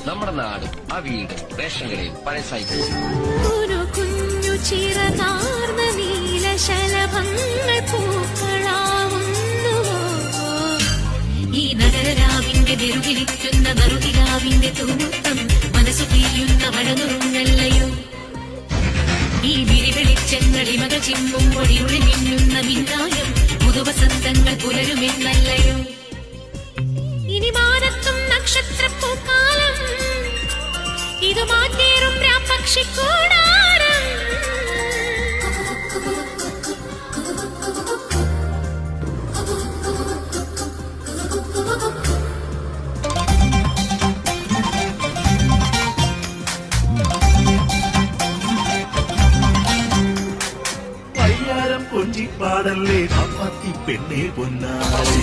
നമ്മുടെ നാടും ആ വീടും റേഷൻ കടയും പഴയ സൈക്കിൾ. ഒരു കുഞ്ഞു ചിറകാർന്ന നീലശലഭങ്ങൾ പൂക്കളാവുന്നുവോ? ഈ നഗരരാവിന്റെ നെറുകിലിറ്റുന്ന നറുകിലാവിന്റെ തൂമുത്തം മനസ്സു തീയുന്ന മഴനുറുങ്ങല്ലയോ? ഈ വിരിവെളിച്ചങ്ങളിമകൾ ചിമ്മുമ്പോൾ ഇരുളി മിന്നുന്ന മിന്നായം പുതുവസന്തങ്ങൾ പുലരുമെന്നല്ലയോ? ഇനി മാനത്തും നക്ഷത്രപ്പൂക്കാലം, ഇത് മാറ്റേറും പക്ഷിക്കൂടാരം. പയ്യാരം കൊഞ്ചിപ്പാടല്ലേ അമ്മത്തി പെണ്ണേ പൊന്നാളേ.